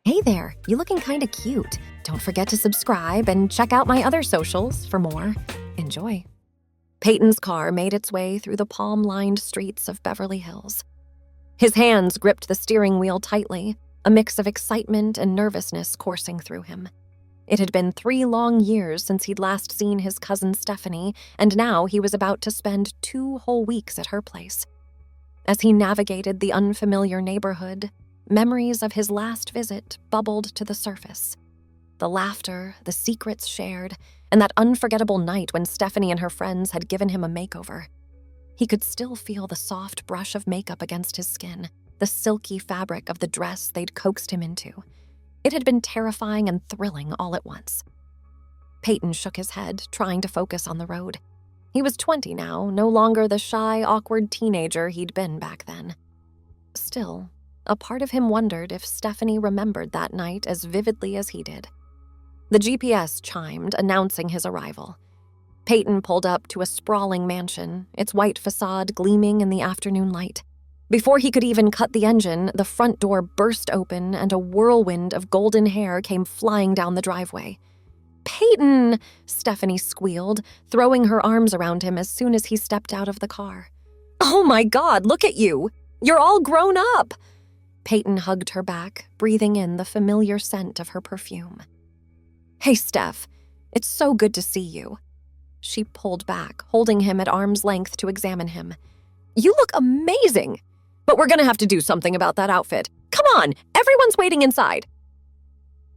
Hey there, you looking kinda cute. Don't forget to subscribe and check out my other socials for more. Enjoy. Peyton's car made its way through the palm-lined streets of Beverly Hills. His hands gripped the steering wheel tightly, a mix of excitement and nervousness coursing through him. It had been 3 long years since he'd last seen his cousin Stephanie, and now he was about to spend 2 whole weeks at her place. As he navigated the unfamiliar neighborhood, memories of his last visit bubbled to the surface. The laughter, the secrets shared, and that unforgettable night when Stephanie and her friends had given him a makeover. He could still feel the soft brush of makeup against his skin, the silky fabric of the dress they'd coaxed him into. It had been terrifying and thrilling all at once. Peyton shook his head, trying to focus on the road. He was 20 now, no longer the shy, awkward teenager he'd been back then. Still, a part of him wondered if Stephanie remembered that night as vividly as he did. The GPS chimed, announcing his arrival. Peyton pulled up to a sprawling mansion, its white facade gleaming in the afternoon light. Before he could even cut the engine, the front door burst open and a whirlwind of golden hair came flying down the driveway. "Peyton!" Stephanie squealed, throwing her arms around him as soon as he stepped out of the car. "Oh my God, look at you! You're all grown up!" Peyton hugged her back, breathing in the familiar scent of her perfume. "Hey, Steph, it's so good to see you." She pulled back, holding him at arm's length to examine him. "You look amazing, but we're gonna have to do something about that outfit. Come on, everyone's waiting inside."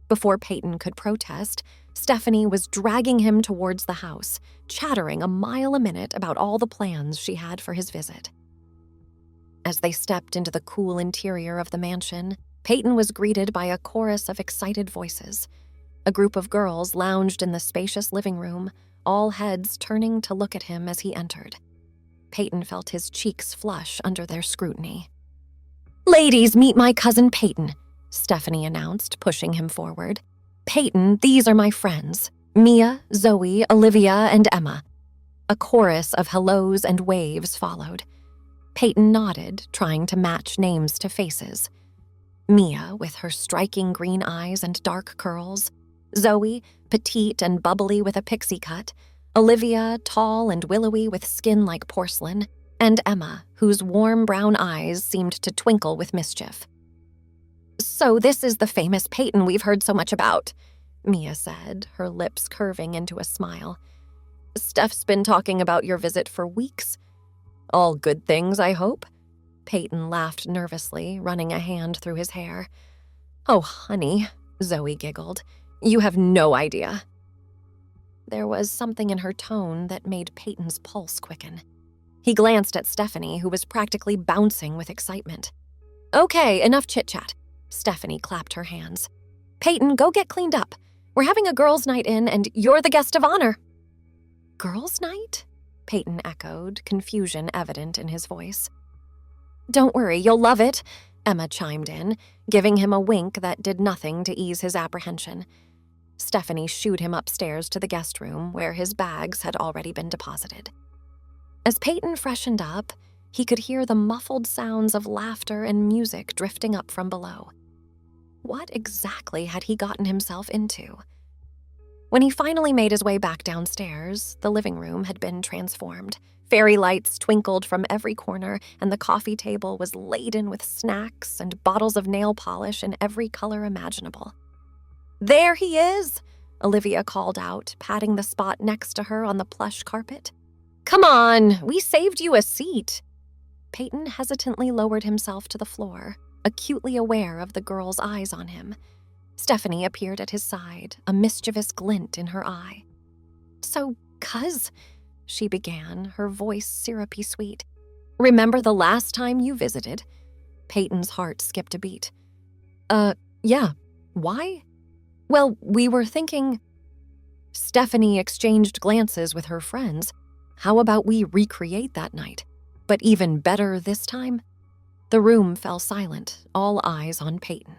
Before Peyton could protest, Stephanie was dragging him towards the house, chattering a mile a minute about all the plans she had for his visit. As they stepped into the cool interior of the mansion, Peyton was greeted by a chorus of excited voices. A group of girls lounged in the spacious living room, all heads turning to look at him as he entered. Peyton felt his cheeks flush under their scrutiny. "Ladies, meet my cousin Peyton," Stephanie announced, pushing him forward. "Peyton, these are my friends, Mia, Zoe, Olivia, and Emma." A chorus of hellos and waves followed. Peyton nodded, trying to match names to faces. Mia, with her striking green eyes and dark curls. Zoe, petite and bubbly with a pixie cut. Olivia, tall and willowy with skin like porcelain. And Emma, whose warm brown eyes seemed to twinkle with mischief. "So this is the famous Peyton we've heard so much about," Mia said, her lips curving into a smile. "Steph's been talking about your visit for weeks. All good things, I hope?" Peyton laughed nervously, running a hand through his hair. "Oh, honey," Zoe giggled. "You have no idea." There was something in her tone that made Peyton's pulse quicken. He glanced at Stephanie, who was practically bouncing with excitement. "Okay, enough chit-chat." Stephanie clapped her hands. "Peyton, go get cleaned up. We're having a girls' night in, and you're the guest of honor." "Girls' night?" Peyton echoed, confusion evident in his voice. "Don't worry, you'll love it," Emma chimed in, giving him a wink that did nothing to ease his apprehension. Stephanie shooed him upstairs to the guest room, where his bags had already been deposited. As Peyton freshened up, he could hear the muffled sounds of laughter and music drifting up from below. What exactly had he gotten himself into? When he finally made his way back downstairs, the living room had been transformed. Fairy lights twinkled from every corner, and the coffee table was laden with snacks and bottles of nail polish in every color imaginable. "There he is," Olivia called out, patting the spot next to her on the plush carpet. "Come on, we saved you a seat." Peyton hesitantly lowered himself to the floor, acutely aware of the girl's eyes on him. Stephanie appeared at his side, a mischievous glint in her eye. "So, cuz," she began, her voice syrupy sweet. "Remember the last time you visited?" Peyton's heart skipped a beat. Yeah. Why?" "Well, we were thinking—" Stephanie exchanged glances with her friends. "How about we recreate that night? But even better this time?" The room fell silent, all eyes on Peyton.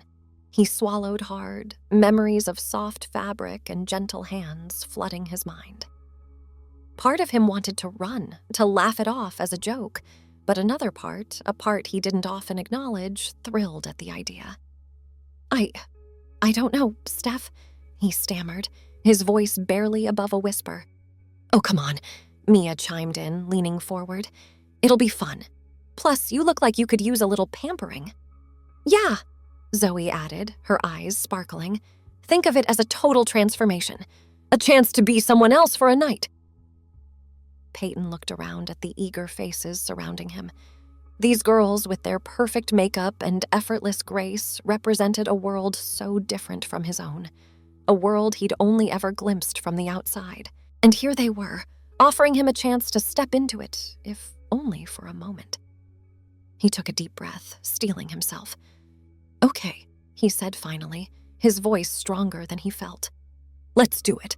He swallowed hard, memories of soft fabric and gentle hands flooding his mind. Part of him wanted to run, to laugh it off as a joke, but another part, a part he didn't often acknowledge, thrilled at the idea. I don't know, Steph, he stammered, his voice barely above a whisper. Oh, come on, Mia chimed in, leaning forward. It'll be fun. Plus, you look like you could use a little pampering. Yeah, Zoe added, her eyes sparkling. Think of it as a total transformation. A chance to be someone else for a night. Peyton looked around at the eager faces surrounding him. These girls, with their perfect makeup and effortless grace, represented a world so different from his own. A world he'd only ever glimpsed from the outside. And here they were, offering him a chance to step into it, if only for a moment. He took a deep breath, steeling himself. Okay, he said finally, his voice stronger than he felt. Let's do it.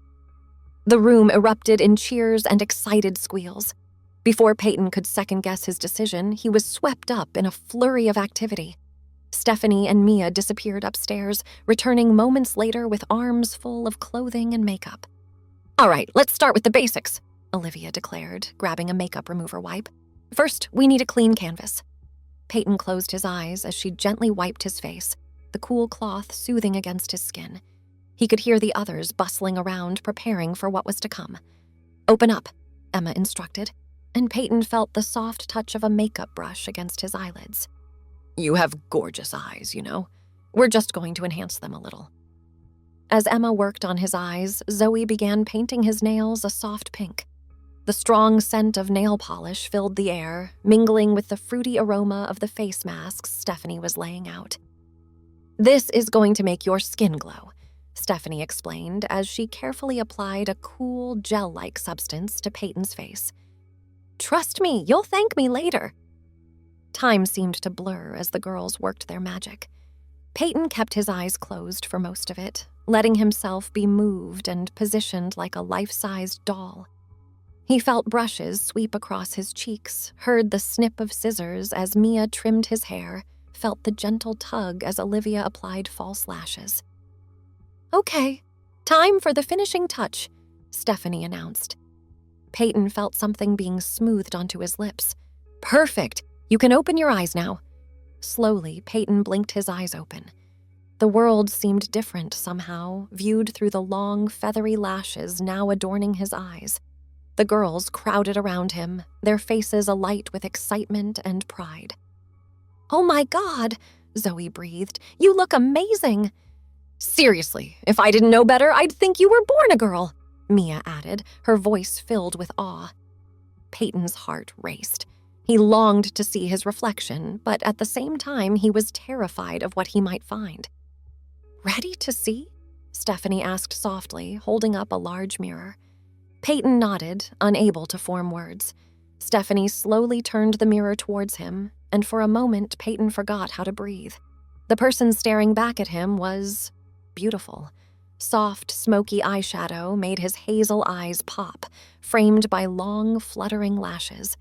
The room erupted in cheers and excited squeals. Before Peyton could second-guess his decision, he was swept up in a flurry of activity. Stephanie and Mia disappeared upstairs, returning moments later with arms full of clothing and makeup. All right, let's start with the basics, Olivia declared, grabbing a makeup remover wipe. First, we need a clean canvas. Peyton closed his eyes as she gently wiped his face, the cool cloth soothing against his skin. He could hear the others bustling around, preparing for what was to come. Open up, Emma instructed, and Peyton felt the soft touch of a makeup brush against his eyelids. You have gorgeous eyes, you know. We're just going to enhance them a little. As Emma worked on his eyes, Zoe began painting his nails a soft pink. The strong scent of nail polish filled the air, mingling with the fruity aroma of the face masks Stephanie was laying out. This is going to make your skin glow, Stephanie explained as she carefully applied a cool, gel-like substance to Peyton's face. Trust me, you'll thank me later. Time seemed to blur as the girls worked their magic. Peyton kept his eyes closed for most of it, letting himself be moved and positioned like a life-sized doll. He felt brushes sweep across his cheeks, heard the snip of scissors as Mia trimmed his hair, felt the gentle tug as Olivia applied false lashes. Okay, time for the finishing touch, Stephanie announced. Peyton felt something being smoothed onto his lips. Perfect! You can open your eyes now. Slowly, Peyton blinked his eyes open. The world seemed different somehow, viewed through the long, feathery lashes now adorning his eyes. The girls crowded around him, their faces alight with excitement and pride. Oh my God, Zoe breathed. You look amazing. Seriously, if I didn't know better, I'd think you were born a girl, Mia added, her voice filled with awe. Peyton's heart raced. He longed to see his reflection, but at the same time, he was terrified of what he might find. Ready to see? Stephanie asked softly, holding up a large mirror. Peyton nodded, unable to form words. Stephanie slowly turned the mirror towards him, and for a moment, Peyton forgot how to breathe. The person staring back at him was beautiful. Soft, smoky eyeshadow made his hazel eyes pop, framed by long, fluttering lashes.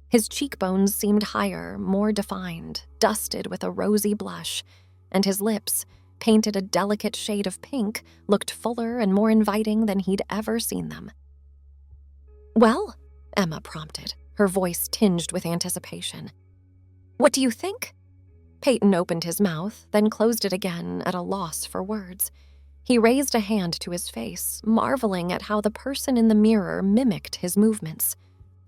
His cheekbones seemed higher, more defined, dusted with a rosy blush, and his lips, painted a delicate shade of pink, looked fuller and more inviting than he'd ever seen them. Well, Emma prompted, her voice tinged with anticipation. What do you think? Peyton opened his mouth, then closed it again at a loss for words. He raised a hand to his face, marveling at how the person in the mirror mimicked his movements.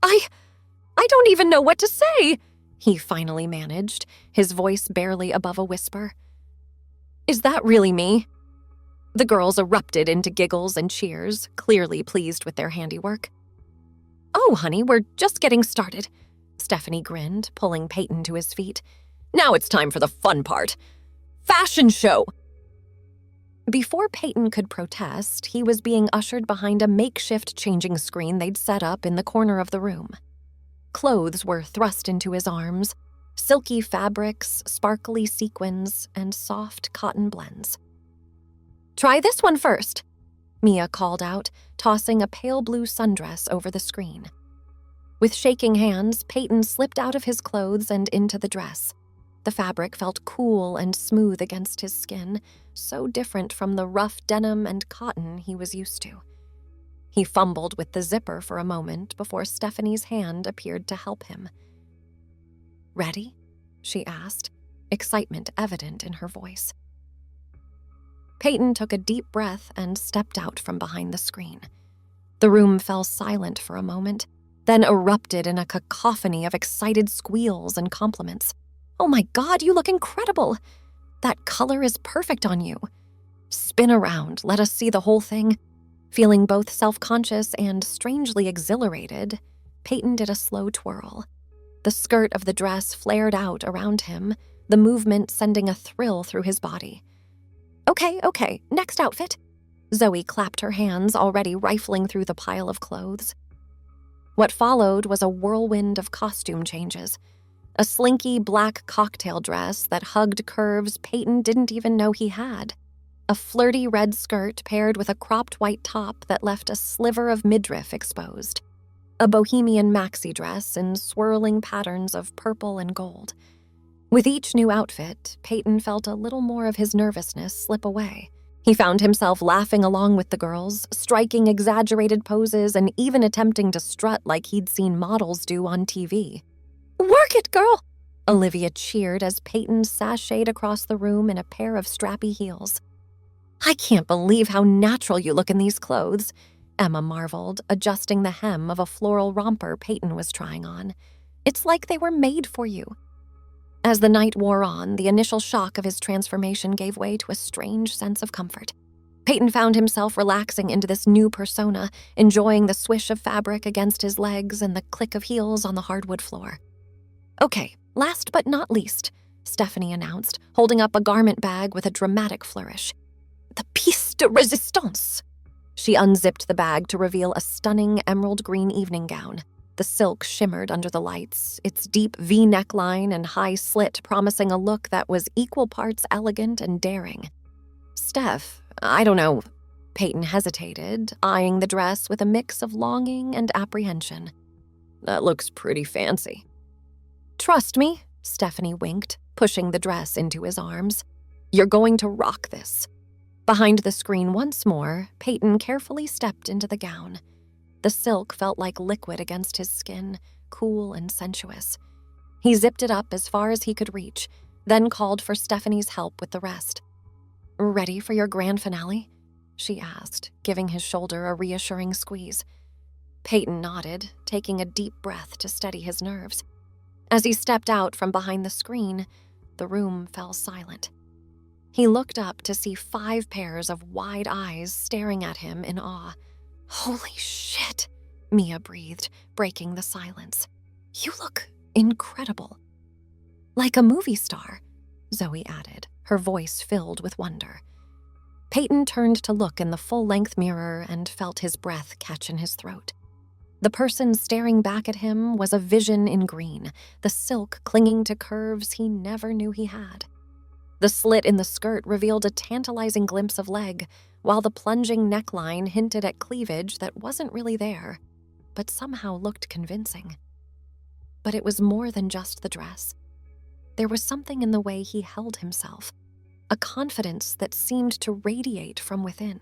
I don't even know what to say, he finally managed, his voice barely above a whisper. Is that really me? The girls erupted into giggles and cheers, clearly pleased with their handiwork. Oh, honey, we're just getting started, Stephanie grinned, pulling Peyton to his feet. Now it's time for the fun part. Fashion show! Before Peyton could protest, he was being ushered behind a makeshift changing screen they'd set up in the corner of the room. Clothes were thrust into his arms, silky fabrics, sparkly sequins, and soft cotton blends. Try this one first, Mia called out, tossing a pale blue sundress over the screen. With shaking hands, Peyton slipped out of his clothes and into the dress. The fabric felt cool and smooth against his skin, so different from the rough denim and cotton he was used to. He fumbled with the zipper for a moment before Stephanie's hand appeared to help him. Ready? She asked, excitement evident in her voice. Peyton took a deep breath and stepped out from behind the screen. The room fell silent for a moment, then erupted in a cacophony of excited squeals and compliments. "Oh my God, you look incredible! That color is perfect on you. Spin around, let us see the whole thing." Feeling both self-conscious and strangely exhilarated, Peyton did a slow twirl. The skirt of the dress flared out around him, the movement sending a thrill through his body. Okay, next outfit." Zoe clapped her hands, already rifling through the pile of clothes. What followed was a whirlwind of costume changes. A slinky black cocktail dress that hugged curves Peyton didn't even know he had. A flirty red skirt paired with a cropped white top that left a sliver of midriff exposed. A bohemian maxi dress in swirling patterns of purple and gold. With each new outfit, Peyton felt a little more of his nervousness slip away. He found himself laughing along with the girls, striking exaggerated poses and even attempting to strut like he'd seen models do on TV. "Work it, girl!" Olivia cheered as Peyton sashayed across the room in a pair of strappy heels. "I can't believe how natural you look in these clothes," Emma marveled, adjusting the hem of a floral romper Peyton was trying on. "It's like they were made for you." As the night wore on, the initial shock of his transformation gave way to a strange sense of comfort. Peyton found himself relaxing into this new persona, enjoying the swish of fabric against his legs and the click of heels on the hardwood floor. "Okay, last but not least," Stephanie announced, holding up a garment bag with a dramatic flourish. "The pièce de résistance." She unzipped the bag to reveal a stunning emerald green evening gown. The silk shimmered under the lights, its deep V neckline and high slit promising a look that was equal parts elegant and daring. "Steph, I don't know." Peyton hesitated, eyeing the dress with a mix of longing and apprehension. "That looks pretty fancy." "Trust me," Stephanie winked, pushing the dress into his arms. "You're going to rock this." Behind the screen once more, Peyton carefully stepped into the gown. The silk felt like liquid against his skin, cool and sensuous. He zipped it up as far as he could reach, then called for Stephanie's help with the rest. "Ready for your grand finale?" she asked, giving his shoulder a reassuring squeeze. Peyton nodded, taking a deep breath to steady his nerves. As he stepped out from behind the screen, the room fell silent. He looked up to see 5 pairs of wide eyes staring at him in awe. "Holy shit," Mia breathed, breaking the silence. "You look incredible." "Like a movie star," Zoe added, her voice filled with wonder. Peyton turned to look in the full-length mirror and felt his breath catch in his throat. The person staring back at him was a vision in green, the silk clinging to curves he never knew he had. The slit in the skirt revealed a tantalizing glimpse of leg, while the plunging neckline hinted at cleavage that wasn't really there, but somehow looked convincing. But it was more than just the dress. There was something in the way he held himself, a confidence that seemed to radiate from within.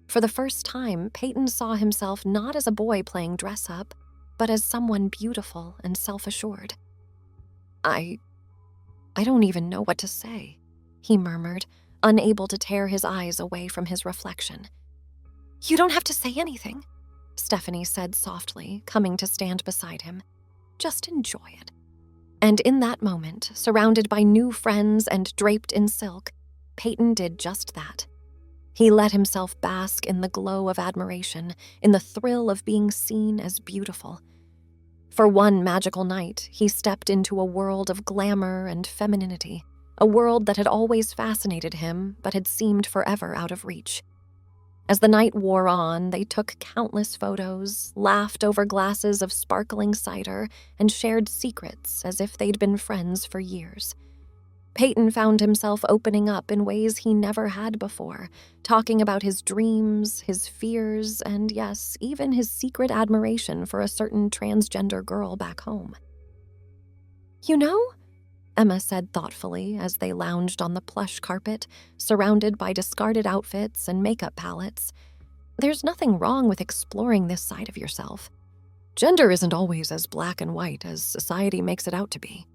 For the first time, Peyton saw himself not as a boy playing dress-up, but as someone beautiful and self-assured. I don't even know what to say," he murmured, unable to tear his eyes away from his reflection. "You don't have to say anything," Stephanie said softly, coming to stand beside him. "Just enjoy it." And in that moment, surrounded by new friends and draped in silk, Peyton did just that. He let himself bask in the glow of admiration, in the thrill of being seen as beautiful. For one magical night, he stepped into a world of glamour and femininity, a world that had always fascinated him but had seemed forever out of reach. As the night wore on, they took countless photos, laughed over glasses of sparkling cider, and shared secrets as if they'd been friends for years. Peyton found himself opening up in ways he never had before, talking about his dreams, his fears, and yes, even his secret admiration for a certain transgender girl back home. "You know," Emma said thoughtfully as they lounged on the plush carpet, surrounded by discarded outfits and makeup palettes, "there's nothing wrong with exploring this side of yourself. Gender isn't always as black and white as society makes it out to be."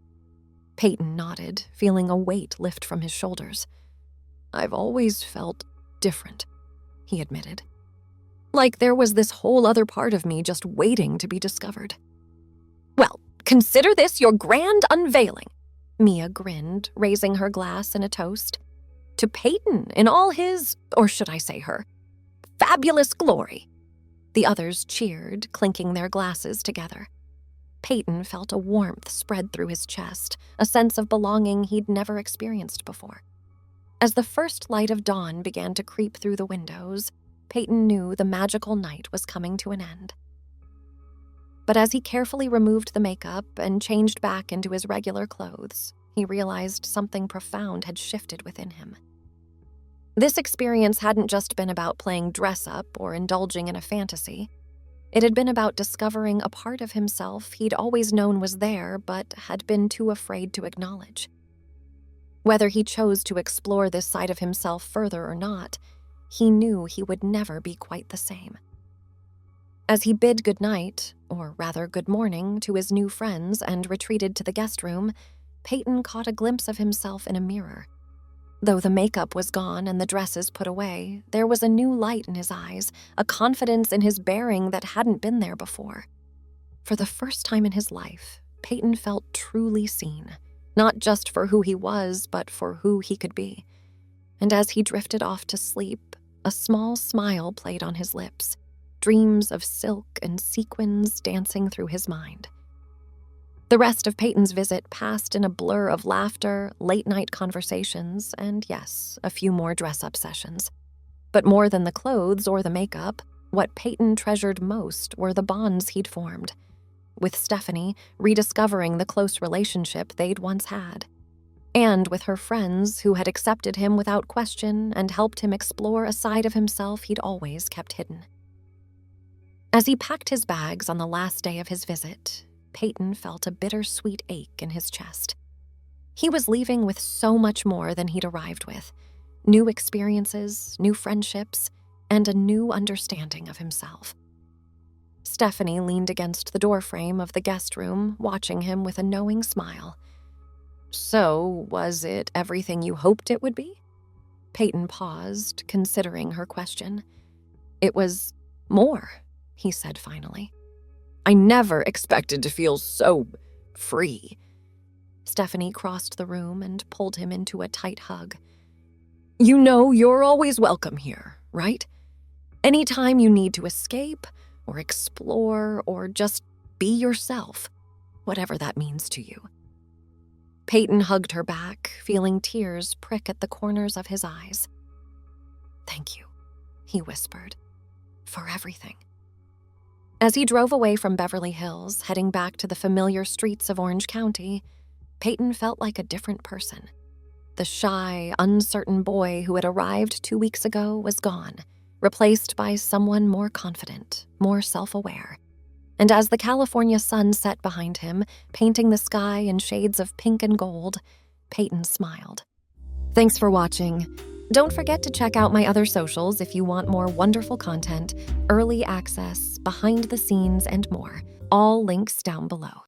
Peyton nodded, feeling a weight lift from his shoulders. I've always felt different," he admitted. "Like there was this whole other part of me just waiting to be discovered." "Well, consider this your grand unveiling," Mia grinned, raising her glass in a toast. "To Peyton in all his, or should I say her, fabulous glory." The others cheered, clinking their glasses together. Peyton felt a warmth spread through his chest, a sense of belonging he'd never experienced before. As the first light of dawn began to creep through the windows, Peyton knew the magical night was coming to an end. But as he carefully removed the makeup and changed back into his regular clothes, he realized something profound had shifted within him. This experience hadn't just been about playing dress-up or indulging in a fantasy. It had been about discovering a part of himself he'd always known was there but had been too afraid to acknowledge. Whether he chose to explore this side of himself further or not, he knew he would never be quite the same. As he bid goodnight, or rather good morning, to his new friends and retreated to the guest room, Peyton caught a glimpse of himself in a mirror. Though the makeup was gone and the dresses put away, there was a new light in his eyes, a confidence in his bearing that hadn't been there before. For the first time in his life, Peyton felt truly seen, not just for who he was, but for who he could be. And as he drifted off to sleep, a small smile played on his lips, dreams of silk and sequins dancing through his mind. The rest of Peyton's visit passed in a blur of laughter, late-night conversations, and yes, a few more dress-up sessions. But more than the clothes or the makeup, what Peyton treasured most were the bonds he'd formed. With Stephanie, rediscovering the close relationship they'd once had. And with her friends who had accepted him without question and helped him explore a side of himself he'd always kept hidden. As he packed his bags on the last day of his visit, Peyton felt a bittersweet ache in his chest. He was leaving with so much more than he'd arrived with. New experiences, new friendships, and a new understanding of himself. Stephanie leaned against the doorframe of the guest room, watching him with a knowing smile. "So, was it everything you hoped it would be?" Peyton paused, considering her question. "It was more," he said finally. "I never expected to feel so free." Stephanie crossed the room and pulled him into a tight hug. "You know you're always welcome here, right? Anytime you need to escape or explore or just be yourself, whatever that means to you." Peyton hugged her back, feeling tears prick at the corners of his eyes. "Thank you," he whispered, "for everything." As he drove away from Beverly Hills, heading back to the familiar streets of Orange County, Peyton felt like a different person. The shy, uncertain boy who had arrived 2 weeks ago was gone, replaced by someone more confident, more self-aware. And as the California sun set behind him, painting the sky in shades of pink and gold, Peyton smiled. Thanks for watching. Don't forget to check out my other socials if you want more wonderful content, early access, behind the scenes, and more. All links down below.